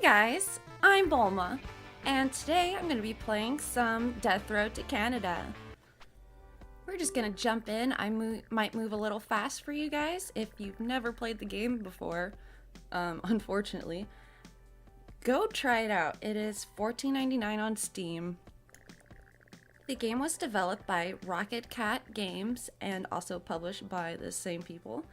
Guys, I'm Bulma, and today I'm going to be playing some Death Road to Canada. We're just going to jump in. Might move a little fast for you guys if you've never played the game before, unfortunately. Go try it out. It is $14.99 on Steam. The game was developed by Rocket Cat Games and also published by the same people.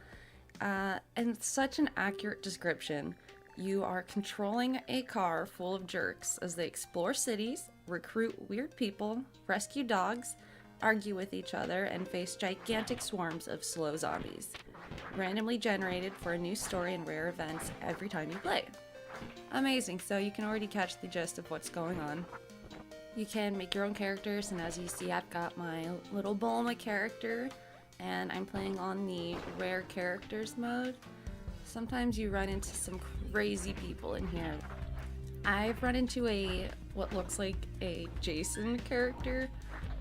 And such an accurate description. You are controlling a car full of jerks as they explore cities, recruit weird people, rescue dogs, argue with each other, and face gigantic swarms of slow zombies, randomly generated for a new story and rare events every time you play. Amazing, so you can already catch the gist of what's going on. You can make your own characters, and as you see, I've got my little Bulma character, and I'm playing on the rare characters mode. Sometimes you run into some crazy people in here. I've run into what looks like a Jason character,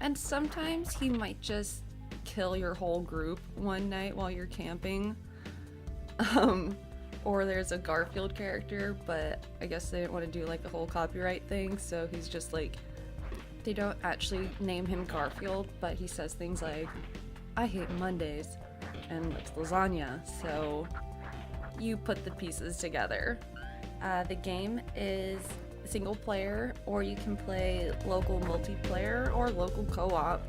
and sometimes he might just kill your whole group one night while you're camping. Or there's a Garfield character, but I guess they didn't want to do like the whole copyright thing, so he's just like, they don't actually name him Garfield, but he says things like, I hate Mondays, and it's lasagna, so you put the pieces together. The game is single player, or you can play local multiplayer or local co-op.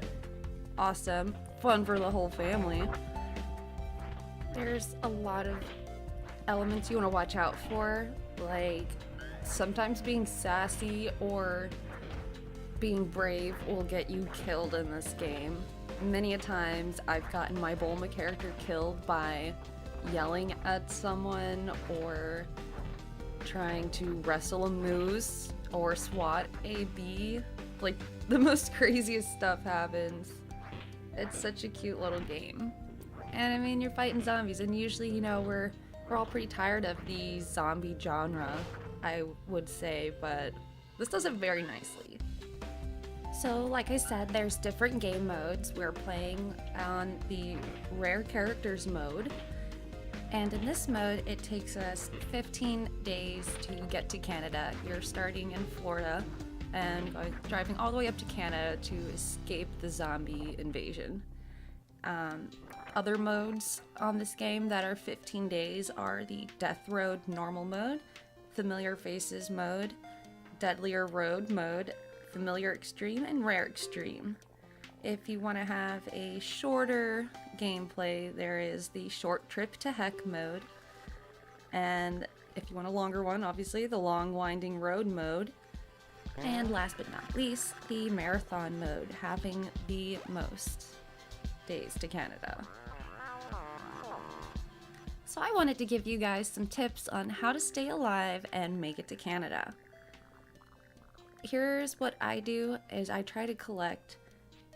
Awesome, fun for the whole family. There's a lot of elements you want to watch out for, like sometimes being sassy or being brave will get you killed in this game. Many a times I've gotten my Bulma character killed by yelling at someone or trying to wrestle a moose or swat a bee. Like, the most craziest stuff happens. It's such a cute little game. And I mean, you're fighting zombies, and usually, you know, we're all pretty tired of the zombie genre, I would say, but this does it very nicely. So, like I said, there's different game modes. We're playing on the rare characters mode. And in this mode, it takes us 15 days to get to Canada. You're starting in Florida and driving all the way up to Canada to escape the zombie invasion. Other modes on this game that are 15 days are the Death Road normal mode, Familiar Faces mode, Deadlier Road mode, Familiar Extreme, and Rare Extreme. If you want to have a shorter gameplay, there is the Short Trip to Heck mode. And if you want a longer one, obviously, the Long Winding Road mode. And last but not least, the Marathon mode, having the most days to Canada. So I wanted to give you guys some tips on how to stay alive and make it to Canada. Here's what I do, is I try to collect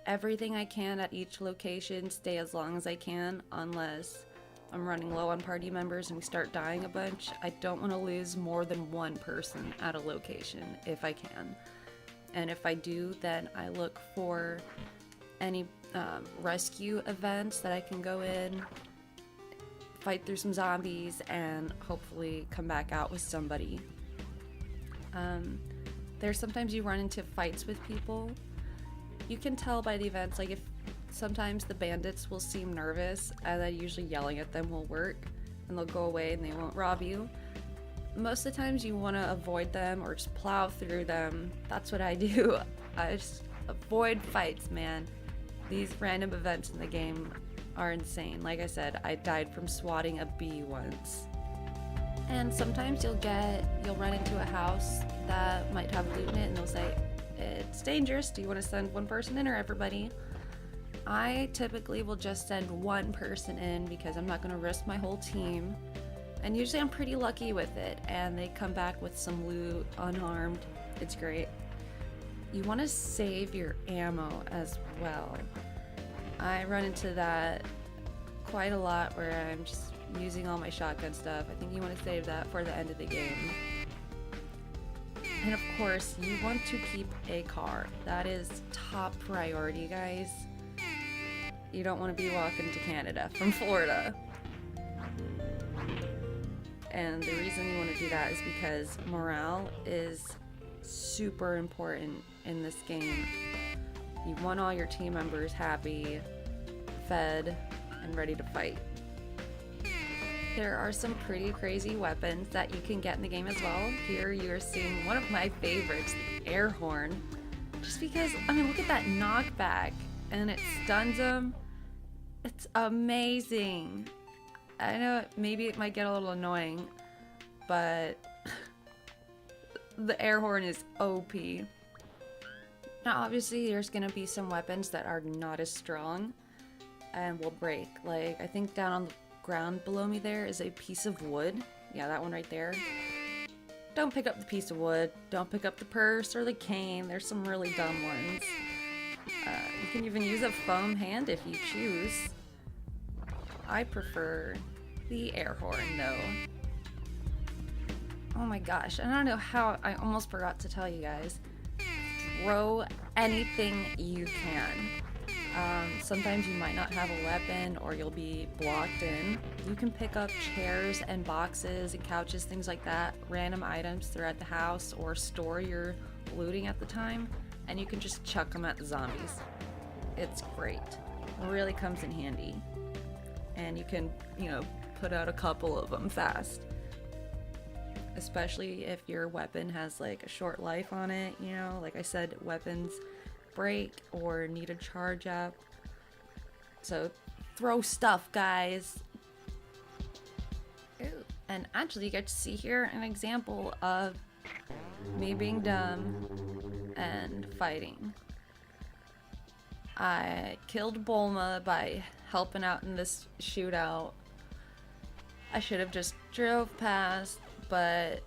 everything I can at each location, stay as long as I can, unless I'm running low on party members and we start dying a bunch. I don't want to lose more than one person at a location if I can. And if I do, then I look for any rescue events that I can go in, fight through some zombies, and hopefully come back out with somebody. There's sometimes you run into fights with people. You can tell by the events, like if sometimes the bandits will seem nervous, and then usually yelling at them will work, and they'll go away and they won't rob you. Most of the times you want to avoid them or just plow through them. That's what I do. I just avoid fights, man. These random events in the game are insane. Like I said, I died from swatting a bee once. And sometimes you'll run into a house that might have loot in it, and they'll say, it's dangerous, do you want to send one person in or everybody? I typically will just send one person in because I'm not going to risk my whole team. And usually I'm pretty lucky with it, and they come back with some loot unharmed. It's great. You want to save your ammo as well. I run into that quite a lot where I'm just using all my shotgun stuff. I think you want to save that for the end of the game. And of course, you want to keep a car. That is top priority, guys. You don't want to be walking to Canada from Florida. And the reason you want to do that is because morale is super important in this game. You want all your team members happy, fed, and ready to fight. There are some pretty crazy weapons that you can get in the game as well. Here you're seeing one of my favorites, the air horn. Just because, I mean, look at that knockback, and it stuns them. It's amazing. I know maybe it might get a little annoying, but the air horn is OP. Now obviously there's gonna be some weapons that are not as strong and will break. Like, I think down on the ground below me there is a piece of wood. Yeah, that one right there. Don't pick up the piece of wood. Don't pick up the purse or the cane. There's some really dumb ones. You can even use a foam hand if you choose. I prefer the air horn though. Oh my gosh, I don't know how, I almost forgot to tell you guys. Throw anything you can. Sometimes you might not have a weapon or you'll be blocked in. You can pick up chairs and boxes and couches, things like that, random items throughout the house or store you're looting at the time, and you can just chuck them at the zombies. It's great. It really comes in handy. And you can, you know, put out a couple of them fast. Especially if your weapon has like a short life on it, you know, like I said, weapons break or need a charge up. So throw stuff, guys. Ooh. And actually you get to see here an example of me being dumb and fighting. I killed Bulma by helping out in this shootout. I should have just drove past, but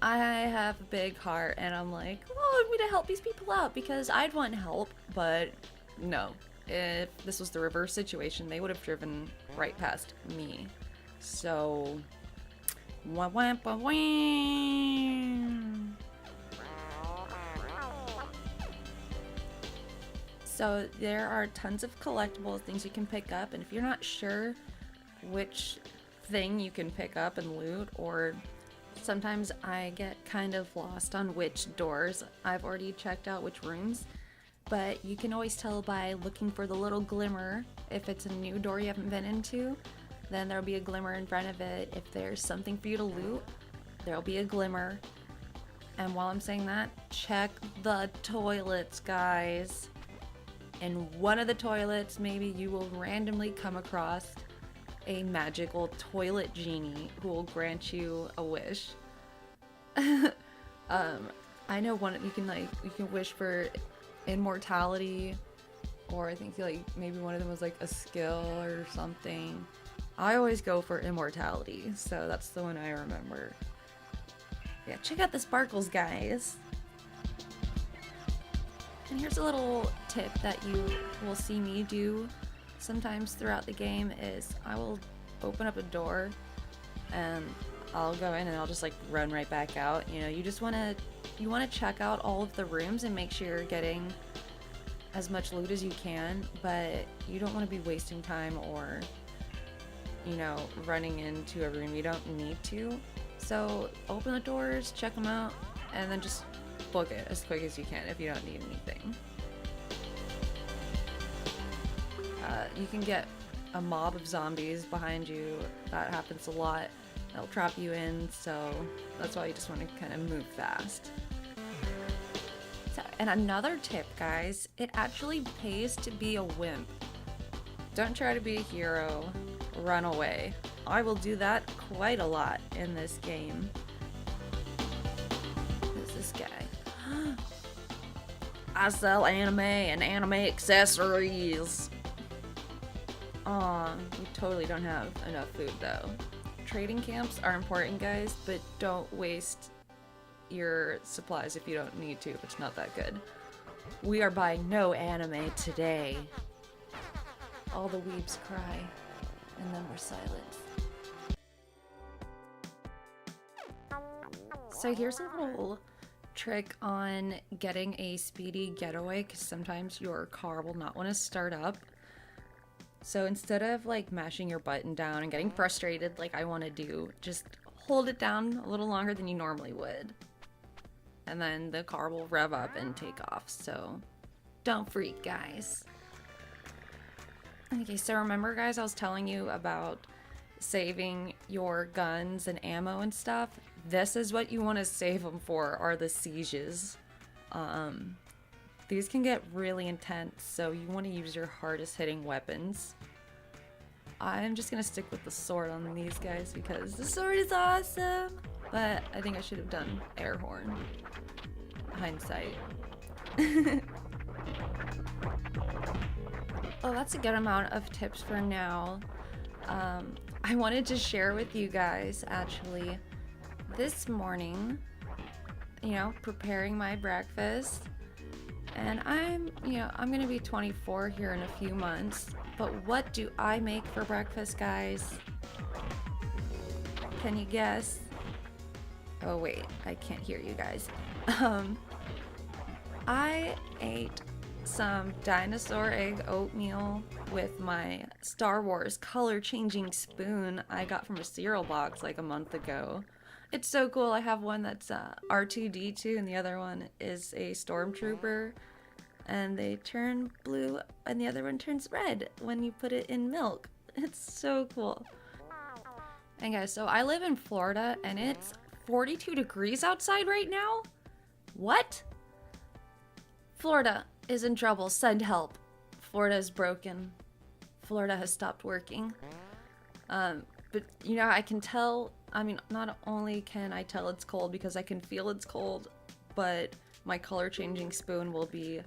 I have a big heart and I'm like, oh, I'm gonna help these people out because I'd want help, but no. If this was the reverse situation, they would have driven right past me. So, wah, wah, wah, wah. So there are tons of collectibles, things you can pick up, and if you're not sure which thing you can pick up and loot, or sometimes I get kind of lost on which doors. I've already checked out which rooms, but you can always tell by looking for the little glimmer. If it's a new door you haven't been into, then there'll be a glimmer in front of it. If there's something for you to loot, there'll be a glimmer. And while I'm saying that, check the toilets, guys. In one of the toilets, maybe you will randomly come across a magical toilet genie who will grant you a wish. I know one you can wish for immortality, or I think like maybe one of them was like a skill or something. I always go for immortality, so that's the one I remember. Yeah, check out the sparkles, guys. And here's a little tip that you will see me do sometimes throughout the game is I will open up a door and I'll go in and I'll just like run right back out. You know, you want to check out all of the rooms and make sure you're getting as much loot as you can, but you don't want to be wasting time or, you know, running into a room you don't need to. So open the doors, check them out, and then just book it as quick as you can if you don't need anything. You can get a mob of zombies behind you. That happens a lot. They'll trap you in, so that's why you just want to kind of move fast. So, and another tip, guys, it actually pays to be a wimp. Don't try to be a hero. Run away. I will do that quite a lot in this game. Who's this guy? I sell anime and anime accessories. Aw, we totally don't have enough food though. Trading camps are important, guys, but don't waste your supplies if you don't need to, if it's not that good. We are buying no anime today. All the weebs cry, and then we're silent. So here's a little trick on getting a speedy getaway, because sometimes your car will not want to start up. So instead of like mashing your button down and getting frustrated like I want to do, just hold it down a little longer than you normally would. And then the car will rev up and take off. So don't freak, guys. Okay, so remember guys, I was telling you about saving your guns and ammo and stuff. This is what you want to save them for, are the sieges. These can get really intense, so you want to use your hardest hitting weapons. I'm just gonna stick with the sword on these guys because the sword is awesome, but I think I should have done air horn. Hindsight. Oh, that's a good amount of tips for now. I wanted to share with you guys actually this morning, you know, preparing my breakfast. And I'm gonna be 24 here in a few months, but what do I make for breakfast, guys? Can you guess? Oh wait, I can't hear you guys. I ate some dinosaur egg oatmeal with my Star Wars color changing spoon I got from a cereal box like a month ago. It's so cool. I have one that's R2-D2 and the other one is a stormtrooper, and they turn blue and the other one turns red when you put it in milk. It's so cool. And guys, so I live in Florida and it's 42 degrees outside right now. What? Florida is in trouble. Send help. Florida is broken. Florida has stopped working. But you know, I can tell, I mean, not only can I tell it's cold because I can feel it's cold, but my color changing spoon will be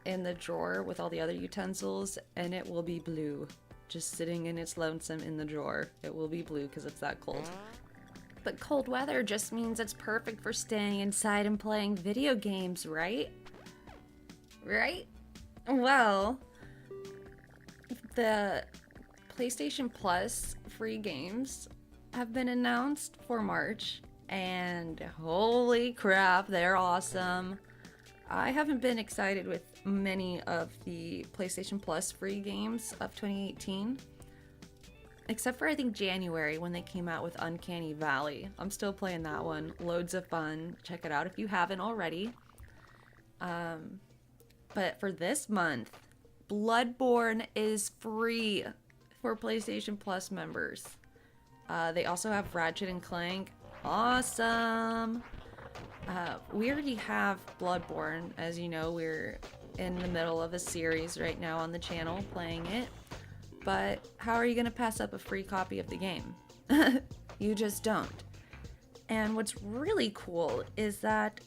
in the drawer with all the other utensils and it will be blue. Just sitting in its lonesome in the drawer. It will be blue because it's that cold. But cold weather just means it's perfect for staying inside and playing video games, right? Right? Well, the PlayStation Plus free games have been announced for March, and holy crap, they're awesome. I haven't been excited with many of the PlayStation Plus free games of 2018, except for I think January when they came out with Uncanny Valley. I'm still playing that one. Loads of fun. Check it out if you haven't already. But for this month, Bloodborne is free for PlayStation Plus members. They also have Ratchet and Clank. Awesome! We already have Bloodborne. As you know, we're in the middle of a series right now on the channel playing it. But how are you going to pass up a free copy of the game? You just don't. And what's really cool is that,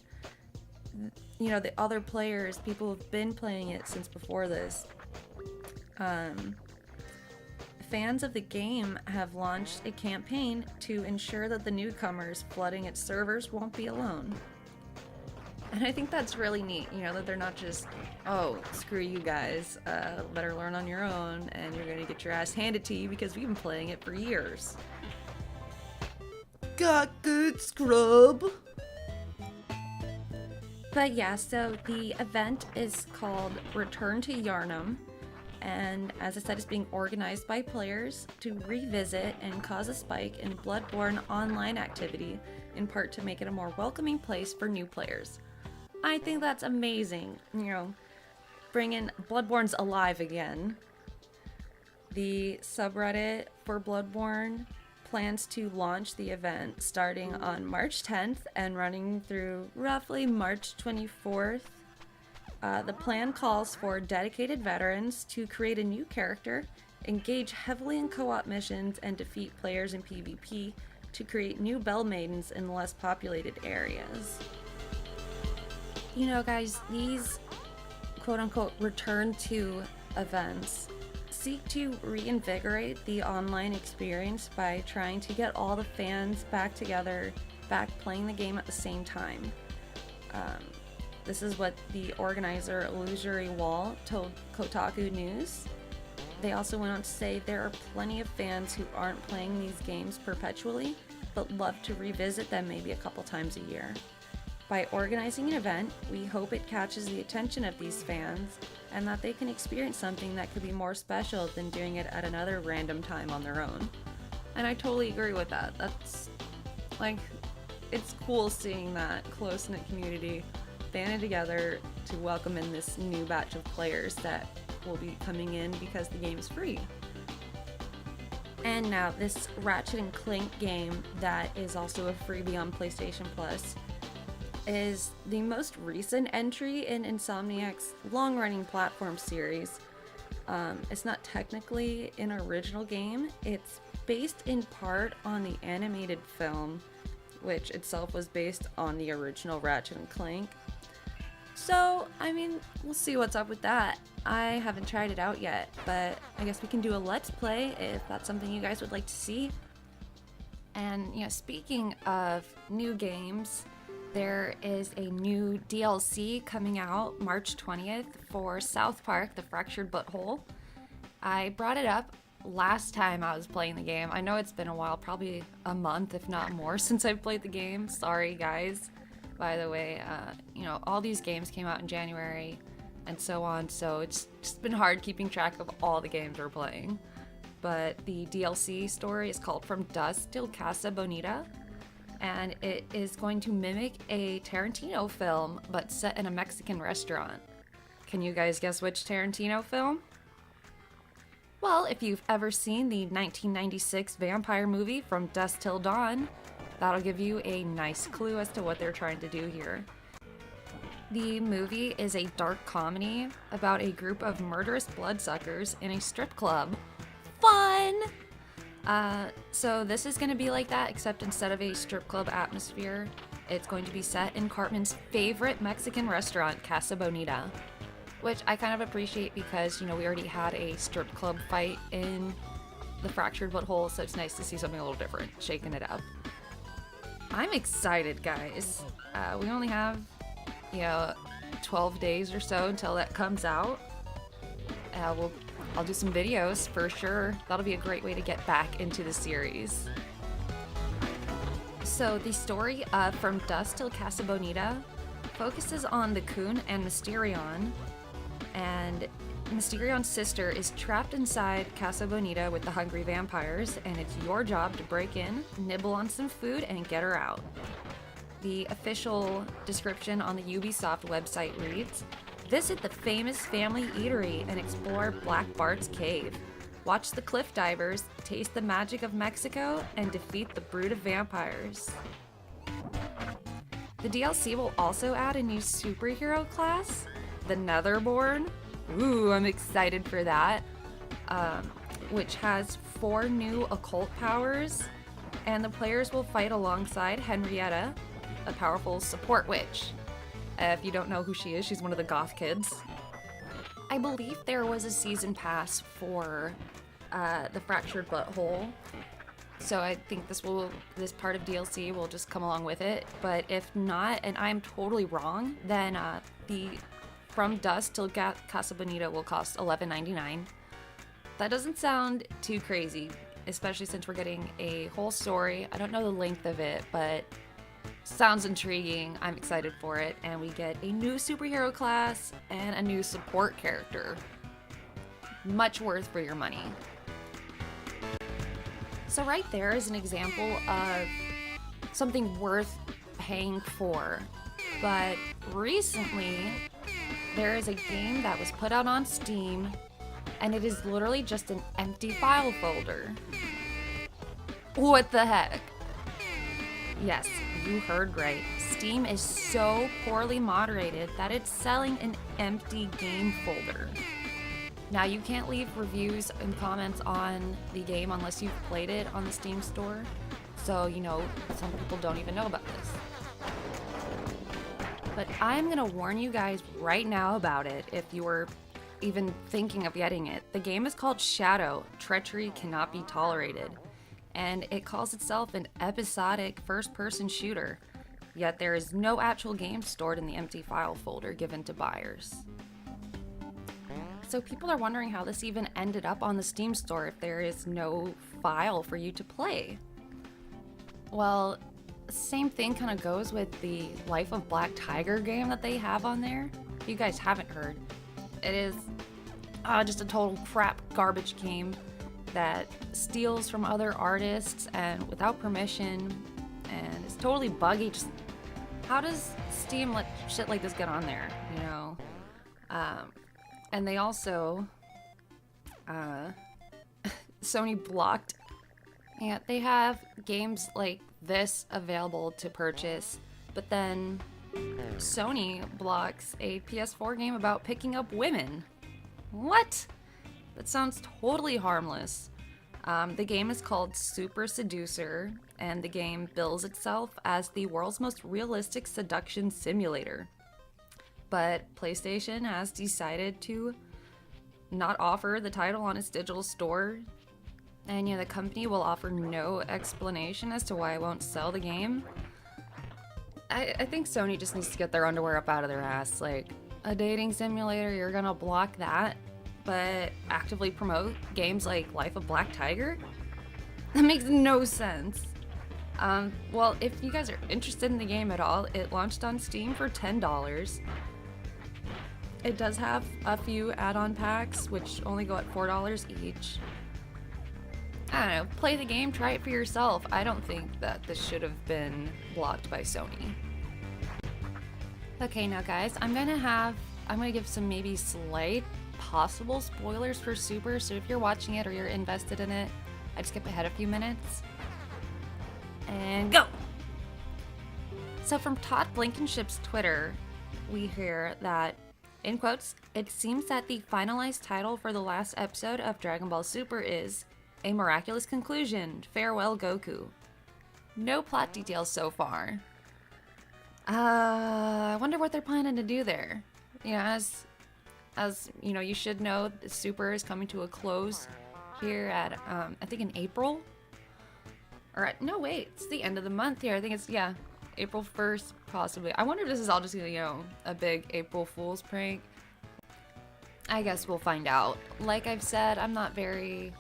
you know, the other players, people who've been playing it since before this, fans of the game have launched a campaign to ensure that the newcomers flooding its servers won't be alone. And I think that's really neat, you know, that they're not just, oh, screw you guys, better learn on your own, and you're gonna get your ass handed to you because we've been playing it for years. Got good, scrub! But yeah, so the event is called Return to Yharnam, and as I said, it's being organized by players to revisit and cause a spike in Bloodborne online activity, in part to make it a more welcoming place for new players. I think that's amazing, you know, bringing Bloodborne's alive again. The subreddit for Bloodborne plans to launch the event starting on March 10th and running through roughly March 24th. The plan calls for dedicated veterans to create a new character, engage heavily in co-op missions, and defeat players in PvP to create new Bell Maidens in less populated areas. You know, guys, these quote-unquote return to events seek to reinvigorate the online experience by trying to get all the fans back together, back playing the game at the same time. This is what the organizer Illusory Wall told Kotaku News. They also went on to say there are plenty of fans who aren't playing these games perpetually, but love to revisit them maybe a couple times a year. By organizing an event, we hope it catches the attention of these fans and that they can experience something that could be more special than doing it at another random time on their own. And I totally agree with that. That's like, it's cool seeing that close-knit community banded together to welcome in this new batch of players that will be coming in because the game is free. And now this Ratchet & Clank game that is also a freebie on PlayStation Plus is the most recent entry in Insomniac's long-running platform series. It's not technically an original game. It's based in part on the animated film, which itself was based on the original Ratchet & Clank. So, I mean, we'll see what's up with that. I haven't tried it out yet, but I guess we can do a Let's Play if that's something you guys would like to see. And, speaking of new games, there is a new DLC coming out March 20th for South Park: The Fractured Butthole. I brought it up last time I was playing the game. I know it's been a while, probably a month if not more since I've played the game. Sorry guys. By the way, all these games came out in January and so on, so it's just been hard keeping track of all the games we're playing. But the DLC story is called From Dusk Till Casa Bonita, and it is going to mimic a Tarantino film, but set in a Mexican restaurant. Can you guys guess which Tarantino film? Well, if you've ever seen the 1996 vampire movie From Dusk Till Dawn, that'll give you a nice clue as to what they're trying to do here. The movie is a dark comedy about a group of murderous bloodsuckers in a strip club. Fun! So this is going to be like that, except instead of a strip club atmosphere, it's going to be set in Cartman's favorite Mexican restaurant, Casa Bonita, which I kind of appreciate because, we already had a strip club fight in The Fractured Butthole, so it's nice to see something a little different, shaking it up. I'm excited, guys. We only have, 12 days or so until that comes out. I'll do some videos for sure. That'll be a great way to get back into the series. So the story of From Dusk Till Casa Bonita focuses on the Coon and Mysterion, and Mysterion's sister is trapped inside Casa Bonita with the hungry vampires, and it's your job to break in, nibble on some food, and get her out. The official description on the Ubisoft website reads, "Visit the famous family eatery and explore Black Bart's cave. Watch the cliff divers, taste the magic of Mexico, and defeat the brood of vampires." The DLC will also add a new superhero class, the Netherborn. Ooh, I'm excited for that. Which has 4 new occult powers, and the players will fight alongside Henrietta, a powerful support witch. If you don't know who she is, she's one of the goth kids. I believe there was a season pass for the Fractured Butthole, so I think this part of DLC will just come along with it. But if not, and I'm totally wrong, then the From Dusk Till Casa Bonita will cost $11.99. That doesn't sound too crazy, especially since we're getting a whole story. I don't know the length of it, but sounds intriguing. I'm excited for it. And we get a new superhero class and a new support character. Much worth for your money. So right there is an example of something worth paying for. But recently, there is a game that was put out on Steam, and it is literally just an empty file folder. What the heck? Yes, you heard right. Steam is so poorly moderated that it's selling an empty game folder. Now, you can't leave reviews and comments on the game unless you've played it on the Steam store. So, some people don't even know about this. But I'm gonna warn you guys right now about it if you were even thinking of getting it. The game is called Shadow: Treachery Cannot Be Tolerated, and it calls itself an episodic first-person shooter, yet there is no actual game stored in the empty file folder given to buyers. So people are wondering how this even ended up on the Steam store if there is no file for you to play. Well, same thing kind of goes with the Life of Black Tiger game that they have on there. If you guys haven't heard, It is just a total crap garbage game that steals from other artists and without permission, and it's totally buggy. Just how does Steam let shit like this get on there, you know? And they also Sony blocked, and they have games like this available to purchase, but then Sony blocks a PS4 game about picking up women. What? That sounds totally harmless. The game is called Super Seducer, and the game bills itself as the world's most realistic seduction simulator. But PlayStation has decided to not offer the title on its digital store, and the company will offer no explanation as to why it won't sell the game. I think Sony just needs to get their underwear up out of their ass. Like, a dating simulator, you're gonna block that, but actively promote games like Life of Black Tiger? That makes no sense. Well, if you guys are interested in the game at all, it launched on Steam for $10. It does have a few add-on packs, which only go at $4 each. I don't know, play the game, try it for yourself. I don't think that this should have been blocked by Sony. Okay, now guys, I'm gonna give some maybe slight possible spoilers for Super, so if you're watching it or you're invested in it, I'd skip ahead a few minutes. And go! So from Todd Blankenship's Twitter, we hear that, in quotes, it seems that the finalized title for the last episode of Dragon Ball Super is A Miraculous Conclusion, Farewell Goku. No plot details so far. I wonder what they're planning to do there. As you should know, Super is coming to a close here at, I think in April? No, wait, it's the end of the month here. I think it's, April 1st, possibly. I wonder if this is all just, a big April Fool's prank. I guess we'll find out. Like I've said, I'm not very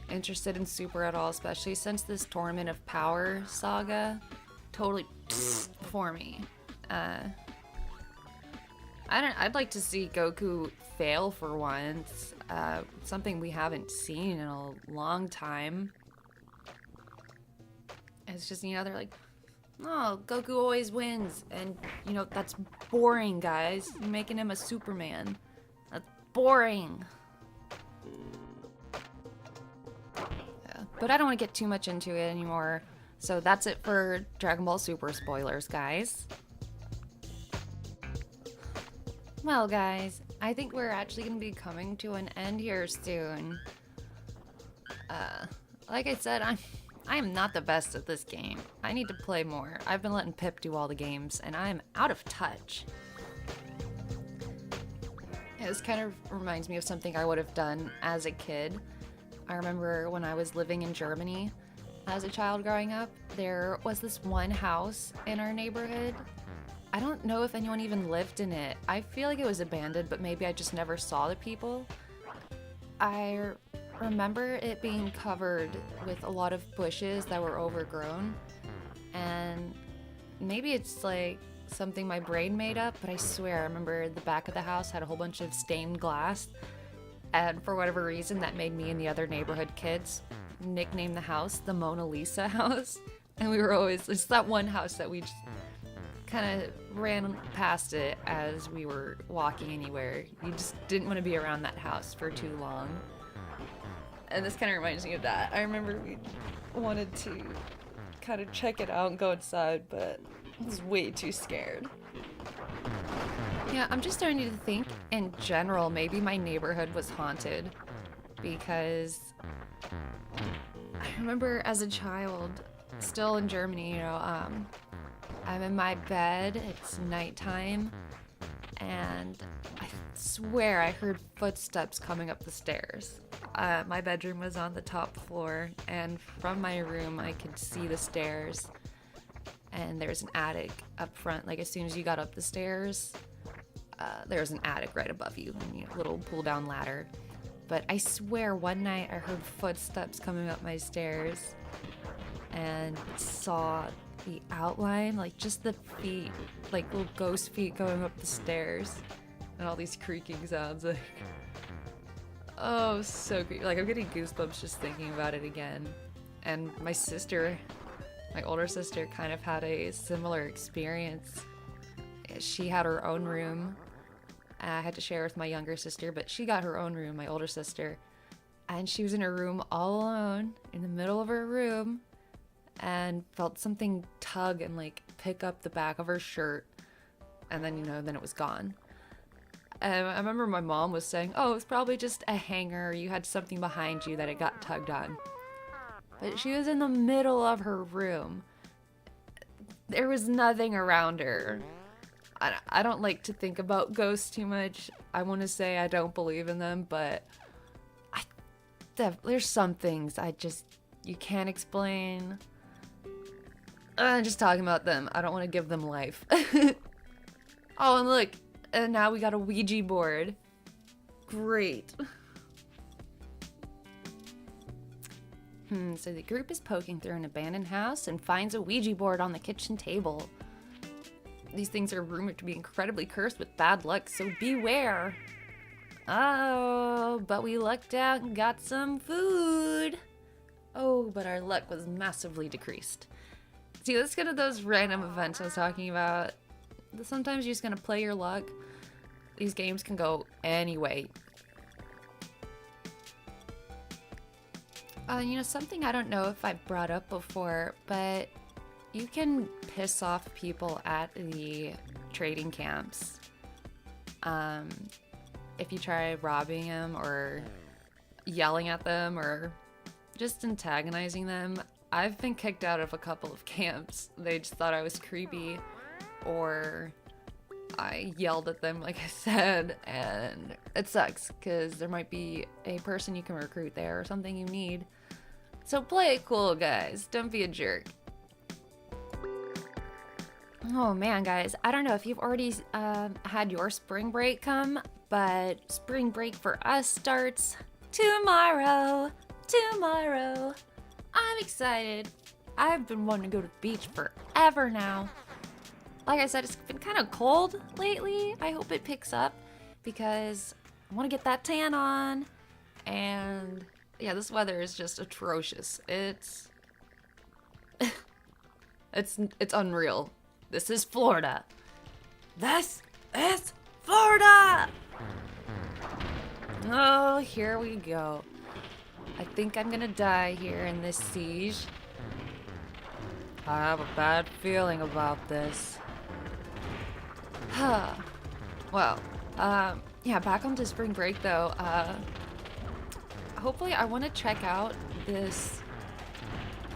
interested in Super at all, especially since this Tournament of Power saga totally for me. I'd like to see Goku fail for once. Something we haven't seen in a long time. It's just, they're like, oh, Goku always wins. And, that's boring, guys. You're making him a Superman. That's boring. Yeah, but I don't want to get too much into it anymore. So that's it for Dragon Ball Super spoilers, guys. Well, guys, I think we're actually going to be coming to an end here soon. Like I said, I am not the best at this game. I need to play more. I've been letting Pip do all the games, and I'm out of touch. This kind of reminds me of something I would have done as a kid. I remember when I was living in Germany as a child growing up, there was this one house in our neighborhood. I don't know if anyone even lived in it. I feel like it was abandoned, but maybe I just never saw the people. I remember it being covered with a lot of bushes that were overgrown, and maybe it's like something my brain made up, but I swear I remember the back of the house had a whole bunch of stained glass, and for whatever reason that made me and the other neighborhood kids nickname the house the Mona Lisa house. And we were always, it's that one house that we just kind of ran past it as we were walking anywhere. You just didn't want to be around that house for too long. And this kind of reminds me of that. I remember we wanted to kind of check it out and go inside, but I was way too scared. Yeah, I'm just starting to think in general maybe my neighborhood was haunted, because I remember as a child, still in Germany, I'm in my bed, it's nighttime, and I swear I heard footsteps coming up the stairs. My bedroom was on the top floor, and from my room I could see the stairs, and there's an attic up front. Like, as soon as you got up the stairs, there's an attic right above you, and a little pull down ladder. But I swear one night I heard footsteps coming up my stairs and saw the outline, like just the feet, like little ghost feet going up the stairs. and all these creaking sounds. Like, oh, so creepy. Like, I'm getting goosebumps just thinking about it again. And my sister, my older sister, kind of had a similar experience. She had her own room. I had to share with my younger sister, but she got her own room, my older sister. And she was in her room all alone, in the middle of her room, and felt something tug and like pick up the back of her shirt. And then, then it was gone. And I remember my mom was saying, oh, it was probably just a hanger. You had something behind you that it got tugged on. But she was in the middle of her room. There was nothing around her. I don't like to think about ghosts too much. I want to say I don't believe in them, but there's some things you can't explain. I'm just talking about them. I don't want to give them life. Oh, and look, and now we got a Ouija board. Great. So the group is poking through an abandoned house and finds a Ouija board on the kitchen table. These things are rumored to be incredibly cursed with bad luck, so beware. Oh, but we lucked out and got some food. Oh, but our luck was massively decreased. See, that's kind of those random events I was talking about. Sometimes you're just gonna play your luck. These games can go any way. Something I don't know if I brought up before, but you can piss off people at the trading camps. If you try robbing them or yelling at them or just antagonizing them. I've been kicked out of a couple of camps. They just thought I was creepy, or I yelled at them, like I said, and it sucks because there might be a person you can recruit there or something you need. So play it cool, guys. Don't be a jerk. Oh man, guys, I don't know if you've already had your spring break come, but spring break for us starts tomorrow. I'm excited. I've been wanting to go to the beach forever now. Like I said, it's been kind of cold lately. I hope it picks up because I want to get that tan on. And yeah, this weather is just atrocious. It's unreal. This is Florida. This is Florida! Oh, here we go. I think I'm gonna die here in this siege. I have a bad feeling about this. Well, yeah, back onto spring break though. Hopefully I want to check out this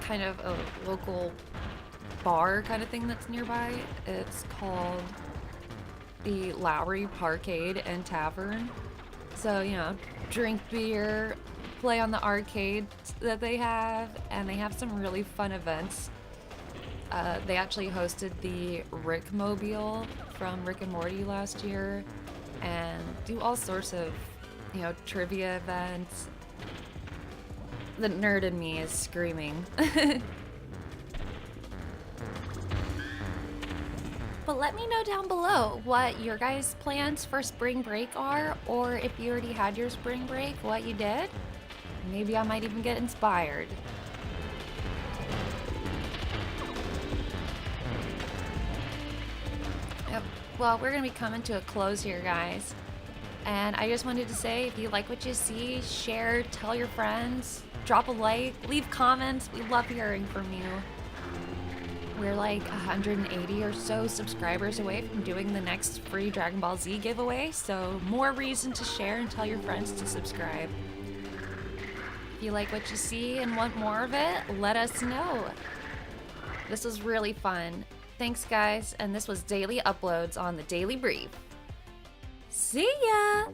kind of a local bar kind of thing that's nearby. It's called the Lowry Parkade and Tavern. So, drink beer, play on the arcades that they have, and they have some really fun events. They actually hosted the Rick Mobile from Rick and Morty last year and do all sorts of, trivia events. The nerd in me is screaming. But let me know down below what your guys' plans for spring break are, or if you already had your spring break, what you did. Maybe I might even get inspired. Yep. Well, we're going to be coming to a close here, guys. And I just wanted to say, if you like what you see, share, tell your friends, drop a like, leave comments. We love hearing from you. We're like 180 or so subscribers away from doing the next free Dragon Ball Z giveaway, so more reason to share and tell your friends to subscribe. If you like what you see and want more of it, let us know. This was really fun. Thanks, guys, and this was Daily Uploads on the Daily Brief. See ya!